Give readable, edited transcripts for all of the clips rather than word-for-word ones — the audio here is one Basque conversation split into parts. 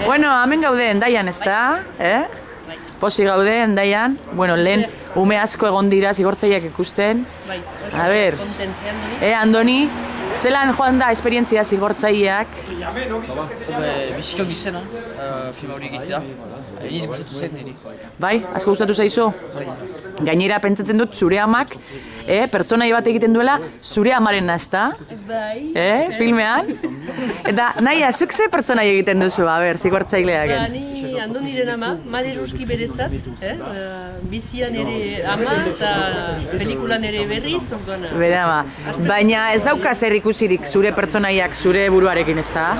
Bueno, hemen gaude Hendaian, ezta? Posi gaude Hendaian. Bueno, lehen ume asko egon dira zigortzaileak ikusten. A ber, Andoni, zelan joan da esperientzia zigortzaileak? Bizikok izena, film hori egitea. Iniz gustatu zen niri. Bai, asko gustatu zaizu? Gainera pentsatzen dut zure amak pertsonai bat egiten duela zure amarena, ezta? Bai. Filmean? Eta nahi, zuk ze pertsonai egiten duzu, a ber, zigortzaileak? Ni Andoniren ama, Mari Ruski beretzat, bizian ere ama eta pelikulan ere berriz, orduan. Bere ama. Baina ez dauka zer ikusirik zure pertsonaiak zure buruarekin, ezta?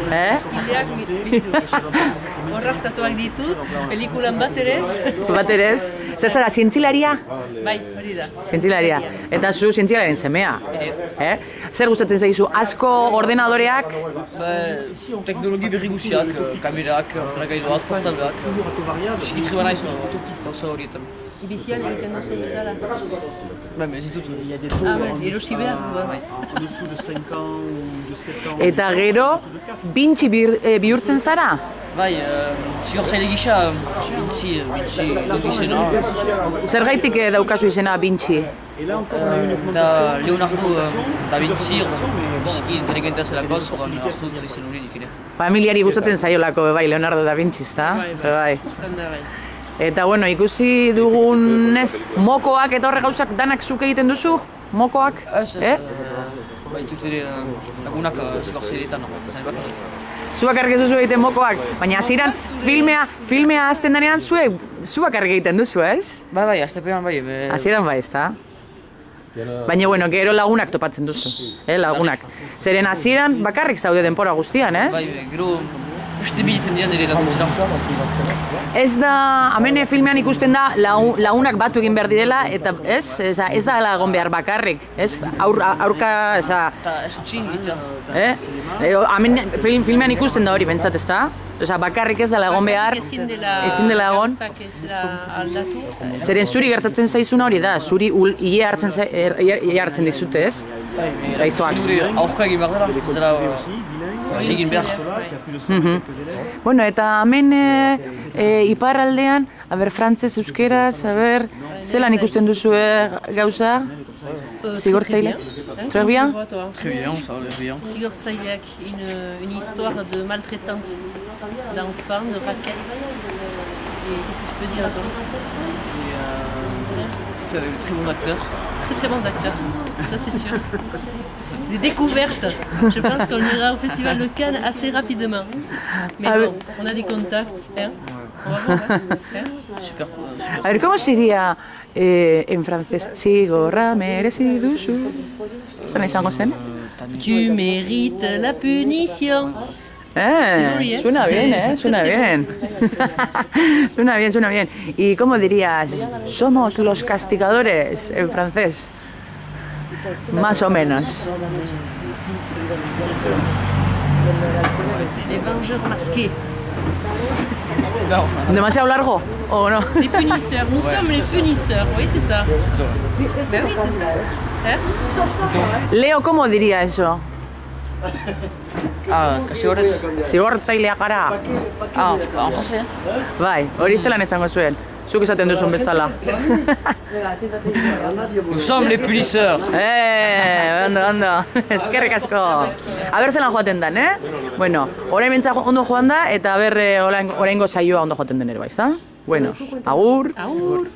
Ideak bildu. Horraztatuak ditut, pelikulan bat ere ez. Bat ere ez? Zer zara, zientzilaria? Bai, hori da. Zientzilaria. Eta zu zientzilarien semea? Zer gustatzen zaizu? Asko ordenadoreak? Teknologi berri guziak, kamerak, ordenagailuak, portableak. Bizikitri bana izan, gauza horietan. Bizian egiten duzu bezala. Bai, ez ditut. Erosi behar. Eta gero, bintzi bihurtzen zara? Bai, zigortzaile gisa, bintzi dut izena. Zergaitik daukazu izena bintzi? Eta Leonardo da Vinci, biziki inteligentea zelakoz, ordan hartut izen hori nik ere. Familiari gustatzen zaiolako, bai, Leonardo da Vinci, ezta? Bai. Eta, bueno, ikusi dugunez, mokoak eta horre gauzak danak zuk egiten duzu? Mokoak? Ez, bai, dut ere lagunak zigortzaileetan, zain bakarrik. Zu bakarrik ez duzu egiten mokoak, baina hasieran filmea hasten denean zu bakarrik egiten duzu, ez? Bai, aztepean bai. Hasieran bai, ezta? Baina, bueno, gero lagunak topatzen duzu, lagunak. Zeren hasieran bakarrik zaude denpora guztian, ez? Bai, gero beste biltzen dian ere laguntzera. Ez da, hemen filmean ikusten da lagunak batu egin behar direla, eta ez? Ez da lagun behar bakarrik, ez? Aurka, eza... Eta ez utzi egitea. Hemen filmean ikusten da hori, bentsat, ez da? Bakarrik ez da lagun behar, ezin dela egon. Zeren zuri gertatzen zaizuna hori da, zuri ile hartzen dizute, ez? Bai, aurka egin behar dela, zera egin behar. Bueno, eta hemen iparraldean, frantzez, euskeraz, zelan ikusten duzu gauza? Zigortzaile? Très bien? Très bien, ça va bien. Zigortzaileak, une histoire de maltraitance d'enfants, de raquettes. Et qu'est-ce que tu peux dire à ça? Fait avec de très bons acteurs. Très bons acteurs, ça c'est sûr. Des découvertes. Je pense qu'on ira au Festival de Cannes assez rapidement. Mais bon, on a des contacts. On va voir. Super. A ver, ¿cómo sería en francés? Zigorra merezi duzu. Zena izango zen? Tu mérites la punition. Suena bien, suena bien. Suena bien. ¿Y cómo dirías? Somos los castigadores en francés. Más o menos. Les vengeurs masqués. ¿Demasiado largo o no? Les punisseurs, nous sommes les punisseurs, oui c'est ça. Ben oui c'est ça. Leo, ¿cómo diría eso? Kasigorez? Zigortzailea gara. En français? Bai, hori zelan esango zuen. Zuk esaten duzun bezala. Nous sommes les punisseurs. Ondo. Eskerrik asko. Aber zelan joaten dan, Bueno, orain bentsa ondo joan da, eta aber oraingo saioa ondo joaten den ere, bai, za? Bueno, agur. Agur.